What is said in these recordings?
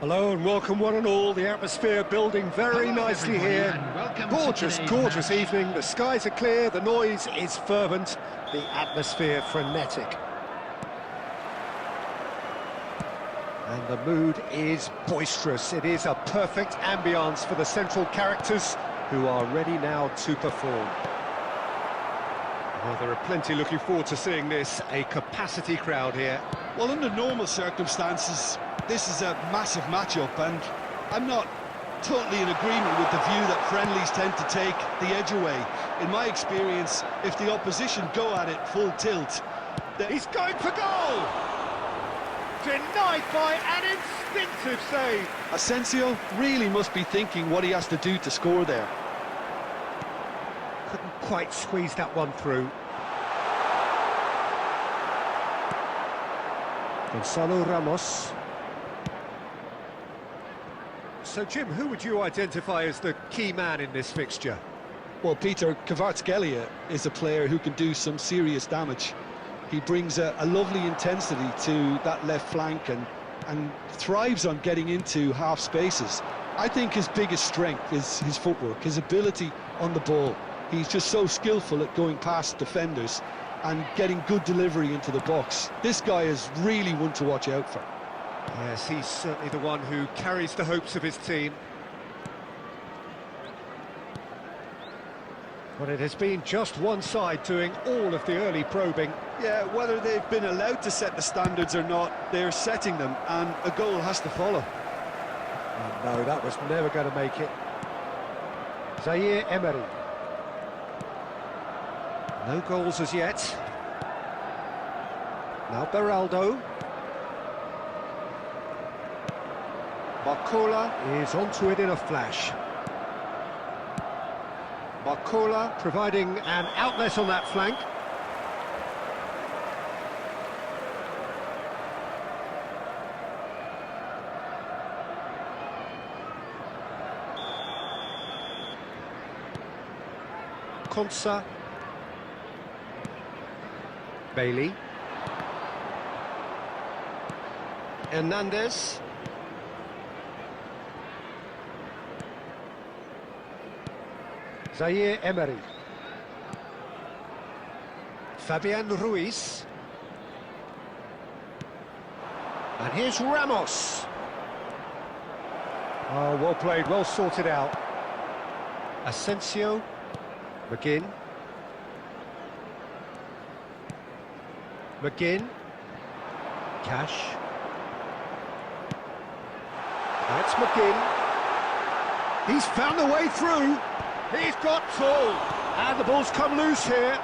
Hello and welcome one and all. The atmosphere building very nicely here. Gorgeous, gorgeous evening. The skies are clear, the noise is fervent, the atmosphere frenetic. And the mood is boisterous. It is a perfect ambience for the central characters who are ready now to perform. Well, there are plenty looking forward to seeing this, a capacity crowd here. Well, under normal circumstances, this is a massive matchup, and I'm not totally in agreement with the view that friendlies tend to take the edge away. In my experience, if the opposition go at it full tilt... He's going for goal! Denied by an instinctive save. Asensio really must be thinking what he has to do to score there. Couldn't quite squeeze that one through. Gonzalo Ramos. So, Jim, who would you identify as the key man in this fixture? Well, Peter, Kvaratskhelia is a player who can do some serious damage. He brings a lovely intensity to that left flank and thrives on getting into half spaces. I think his biggest strength is his footwork, his ability on the ball. He's just so skillful at going past defenders and getting good delivery into the box. This guy is really one to watch out for. Yes, he's certainly the one who carries the hopes of his team. But it has been just one side doing all of the early probing. Yeah, whether they've been allowed to set the standards or not, they're setting them, and a goal has to follow. Oh, no, that was never going to make it. Zaire Emery. No goals as yet. Now Beraldo. Barcola is onto it in a flash. Barcola providing an outlet on that flank. Konsa. Bailey. Hernandez. Zaire Emery. Fabian Ruiz. And here's Ramos. Oh, well played, well sorted out. Asensio. McGinn. McGinn. Cash. That's McGinn. He's found a way through. He's got tall. And the ball's come loose here.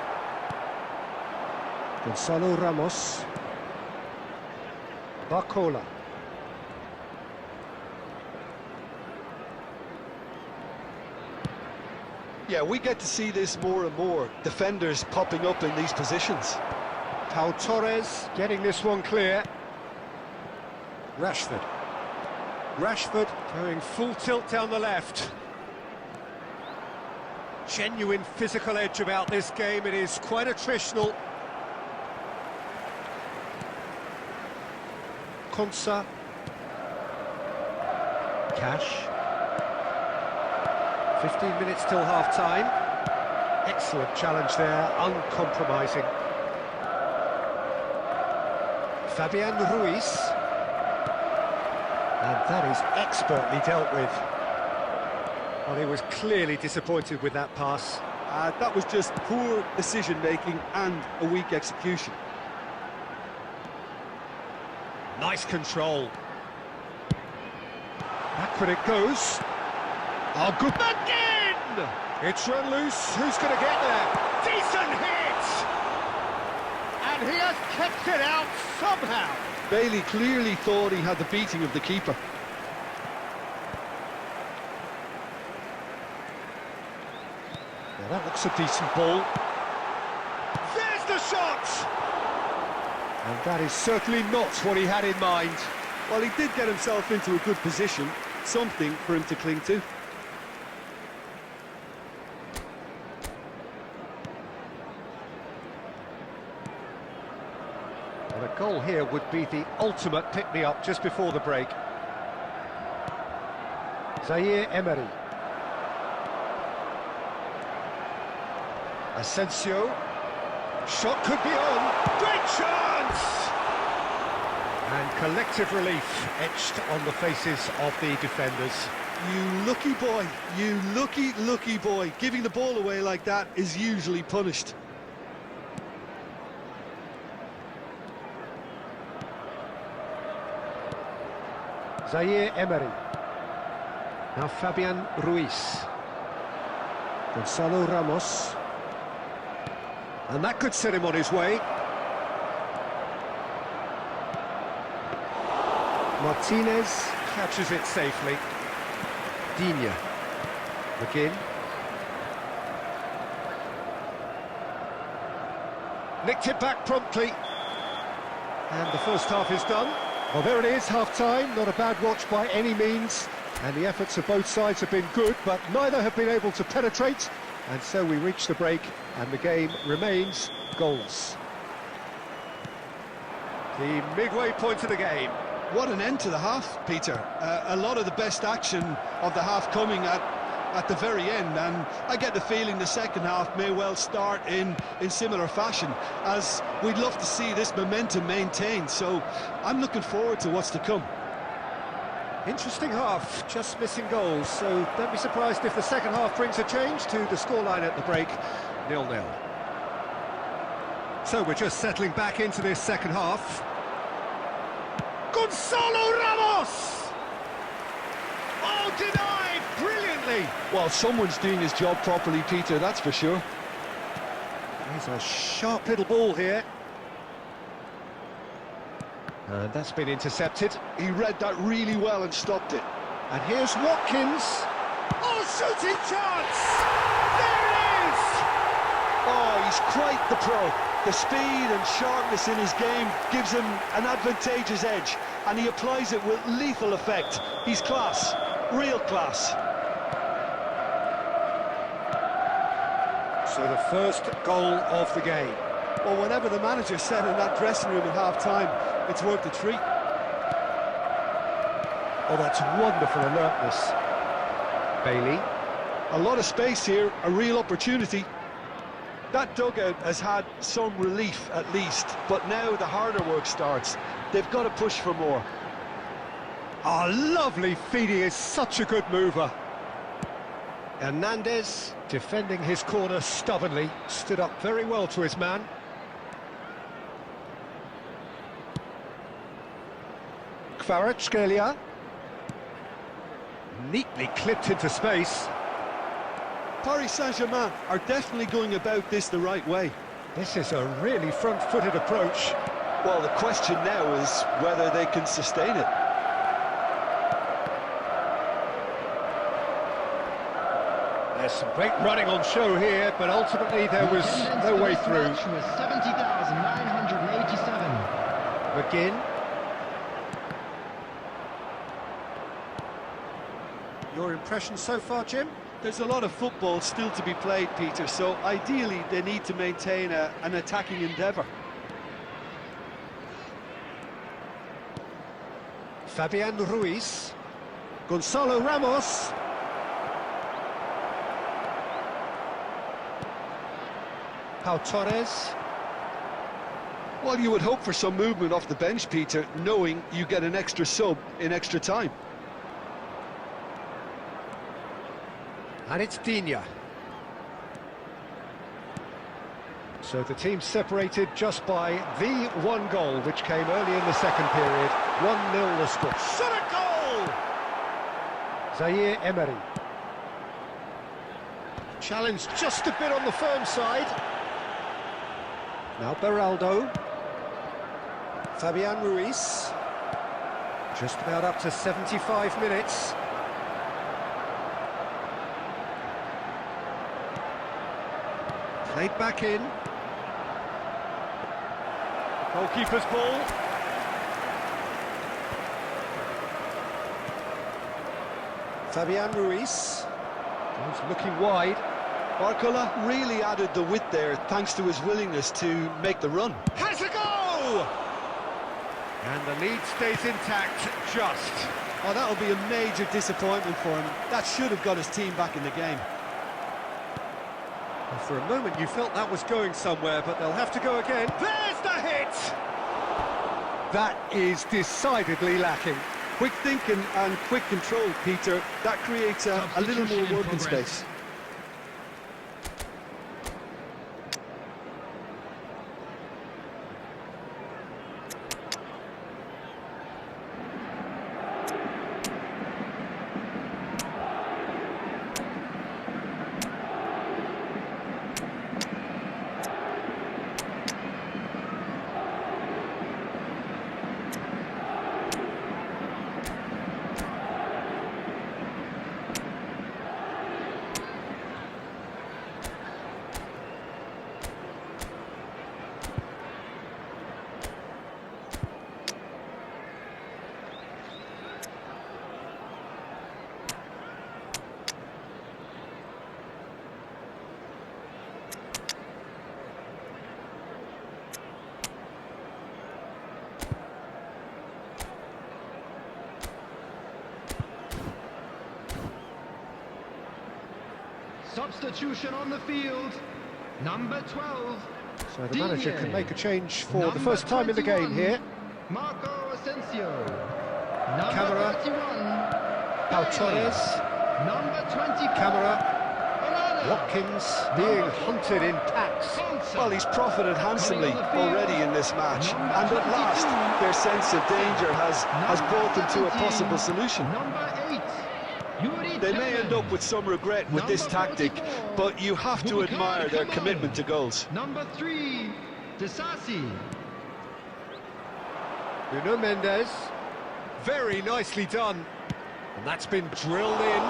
Gonzalo Ramos. Barcola. Yeah, we get to see this more and more. Defenders popping up in these positions. Pau Torres getting this one clear. Rashford. Rashford going full tilt down the left. Genuine physical edge about this game. It is quite attritional. Konsa. Cash. 15 minutes till half-time. Excellent challenge there, uncompromising. Fabian Ruiz. And that is expertly dealt with. Well, he was clearly disappointed with that pass. That was just poor decision-making and a weak execution. Nice control. Backward it goes. Oh, good again! It's run loose. Who's going to get there? Decent hit! And he has kept it out somehow. Bailey clearly thought he had the beating of the keeper. Now that looks a decent ball. There's the shot! And that is certainly not what he had in mind. Well, he did get himself into a good position, something for him to cling to. Well, a goal here would be the ultimate pick-me-up just before the break. Zaire Emery. Asensio. Shot could be on. Great chance! And collective relief etched on the faces of the defenders. You lucky boy, you lucky boy. Giving the ball away like that is usually punished. Zaire Emery. Now Fabian Ruiz. Gonzalo Ramos. And that could set him on his way. Martinez catches it safely. Digne. McGinn. Nicked it back promptly. And the first half is done. Well, there it is, half-time. Not a bad watch by any means. And the efforts of both sides have been good, but neither have been able to penetrate. And so we reach the break, and the game remains goalless. The midway point of the game. What an end to the half, Peter. A lot of the best action of the half coming at the very end, and I get the feeling the second half may well start in similar fashion, as we'd love to see this momentum maintained, so I'm looking forward to what's to come. Interesting half, just missing goals, so don't be surprised if the second half brings a change to the scoreline at the break, 0-0. So we're just settling back into this second half. Gonzalo Ramos! Oh, denied brilliantly! Well, someone's doing his job properly, Peter, that's for sure. There's a sharp little ball here. And that's been intercepted. He read that really well and stopped it. And here's Watkins. Oh, shooting chance! There it is! Oh, he's quite the pro. The speed and sharpness in his game gives him an advantageous edge, and he applies it with lethal effect. He's class, real class. So the first goal of the game. Well, whatever the manager said in that dressing room at half-time, it's worth the treat. Oh, that's wonderful alertness. Bailey. A lot of space here, a real opportunity. That dugout has had some relief at least, but now the harder work starts. They've got to push for more. Oh, lovely feed. He is such a good mover. Hernandez, defending his corner stubbornly, stood up very well to his man. Kvaratskhelia. Neatly clipped into space. Paris Saint-Germain are definitely going about this the right way. This is a really front-footed approach. Well, the question now is whether they can sustain it. There's some great running on show here, but ultimately there was no way through. Was 70,987. McGinn. Your impression so far, Jim? There's a lot of football still to be played, Peter, so ideally they need to maintain an attacking endeavour. Fabian Ruiz. Gonzalo Ramos. Pau Torres. Well, you would hope for some movement off the bench, Peter, knowing you get an extra sub in extra time. And it's Digne. So the team separated just by the one goal, which came early in the second period. 1-0 the score. Shot a goal! Zaire Emery. Challenged just a bit on the firm side. Now Beraldo. Fabian Ruiz. Just about up to 75 minutes. Played back in. Goalkeeper's ball. Fabian Ruiz. He's looking wide. Barcola really added the width there thanks to his willingness to make the run. Has a go! And the lead stays intact, just. Oh, that'll be a major disappointment for him. That should have got his team back in the game. Well, for a moment you felt that was going somewhere, but they'll have to go again. There's the hit! That is decidedly lacking. Quick thinking and quick control, Peter. That creates a little more working space. Substitution on the field, number 12. So the manager can make a change for the first time in the game here. Marco Asensio. Camera. Number 31. Pau Torres. Number 20. Camera. Watkins being hunted in packs. Well, he's profited handsomely already in this match. And at last, their sense of danger has brought them to a possible solution. Number 8. They may end up with some regret with this tactic, but you have to admire their commitment to goals. Number 3, Disasi. Nuno Mendes. Very nicely done. And that's been drilled in.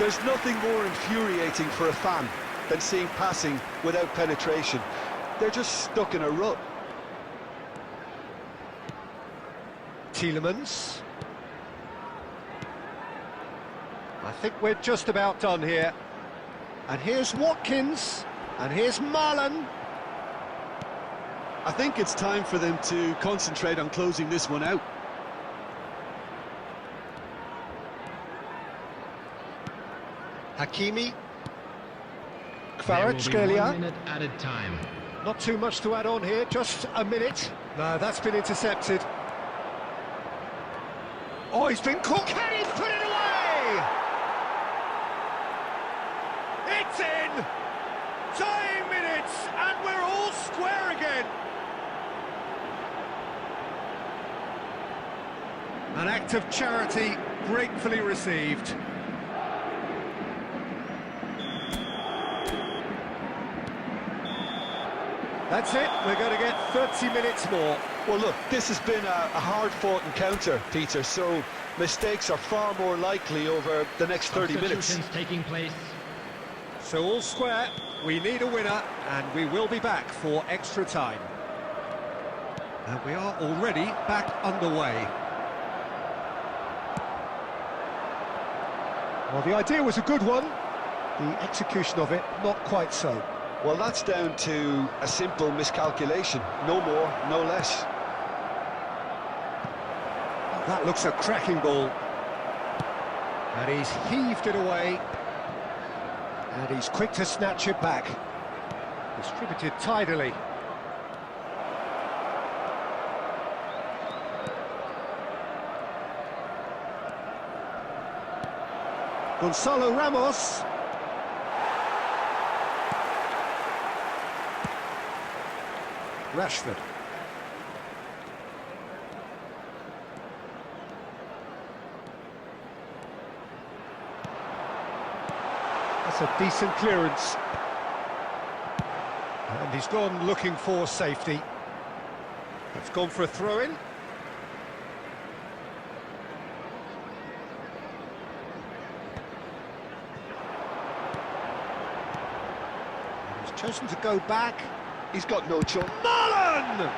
There's nothing more infuriating for a fan than seeing passing without penetration. They're just stuck in a rut. Tielemans. I think we're just about done here. And here's Watkins. And here's Marlon. I think it's time for them to concentrate on closing this one out. Hakimi. There will be 1 Kvaratskhelia. minute added time. Not too much to add on here, just a minute. No, that's been intercepted. Oh, he's been caught. Can he put it away? It's in! Time minutes, and we're all square again. An act of charity gratefully received. That's it, we're going to get 30 minutes more. Well, look, this has been a hard-fought encounter, Peter, so mistakes are far more likely over the next 30 minutes. Substitutions taking place. So all square, we need a winner, and we will be back for extra time. And we are already back underway. Well, the idea was a good one. The execution of it, not quite so. Well, that's down to a simple miscalculation. No more, no less. That looks a cracking ball. And he's heaved it away. And he's quick to snatch it back. Distributed tidily. Gonzalo Ramos. Rashford. That's a decent clearance. And he's gone looking for safety. It's gone for a throw-in. He's chosen to go back. He's got no choice. Marlon!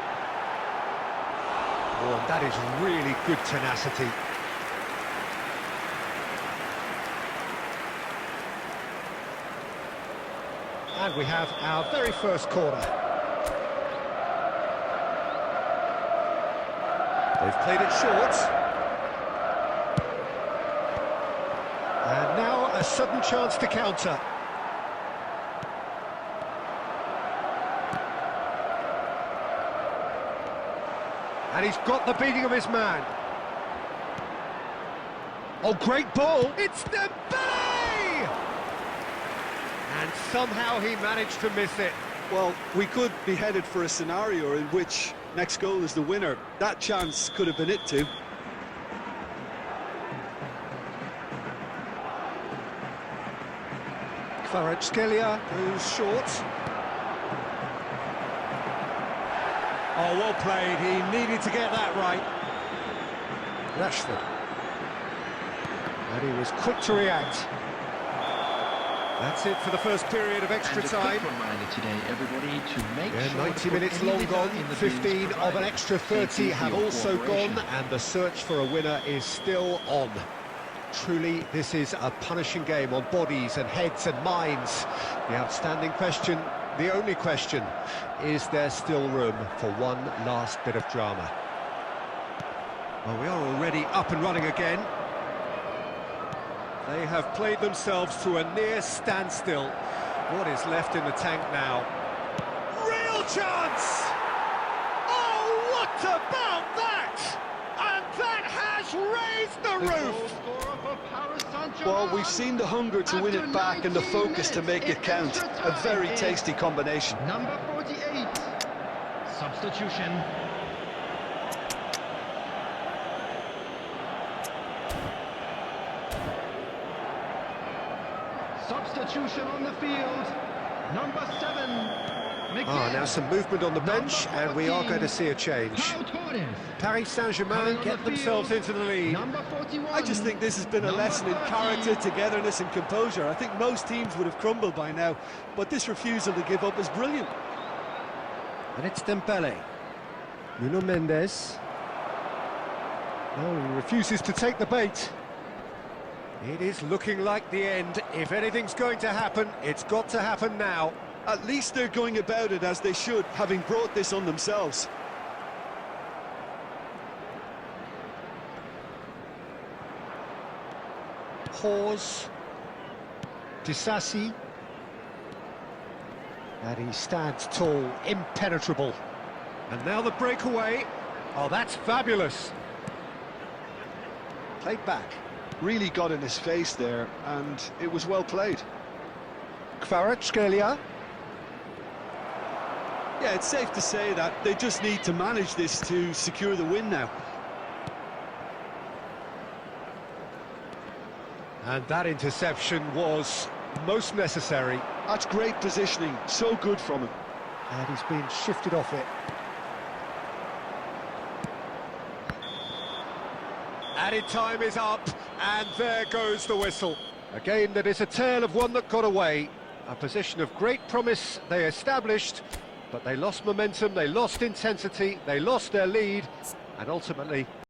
Oh, that is really good tenacity. And we have our very first corner. They've played it short. A sudden chance to counter. And he's got the beating of his man. Oh, great ball! It's Dembele! And somehow he managed to miss it. Well, we could be headed for a scenario in which next goal is the winner. That chance could have been it too. Kvaratskhelia goes short. Oh, well played. He needed to get that right. Rashford. And he was quick to react. That's it for the first period of extra time. Quick reminder today, everybody, to make sure 90 minutes long gone, 15 of an extra 30 have also gone, and the search for a winner is still on. Truly, this is a punishing game on bodies and heads and minds. The outstanding question, the only question, is there still room for one last bit of drama? Well, we are already up and running again. They have played themselves to a near standstill. What is left in the tank now? Real chance! Oh, what about that? And that has raised the roof! Well, we've seen the hunger to win it back and the focus to make it count. A very tasty combination. Number 48. Substitution. Substitution on the field. Number 7. Now some movement on the bench, and we are going to see a change. Paris Saint-Germain get themselves into the lead. Number 41. I just think this has been a lesson in character, togetherness and composure. I think most teams would have crumbled by now, but this refusal to give up is brilliant. And it's Dembele. Nuno Mendes. No, he refuses to take the bait. It is looking like the end. If anything's going to happen, it's got to happen now. At least they're going about it as they should, having brought this on themselves. Pause. Disasi. And he stands tall, impenetrable. And now the breakaway. Oh, that's fabulous. Played back. Really got in his face there, and it was well played. Kvaratskhelia. Yeah, it's safe to say that they just need to manage this to secure the win now. And that interception was most necessary. That's great positioning, so good from him. And he's been shifted off it. Added time is up, and there goes the whistle. A game that is a tale of one that got away. A position of great promise they established, but they lost momentum, they lost intensity, they lost their lead, and ultimately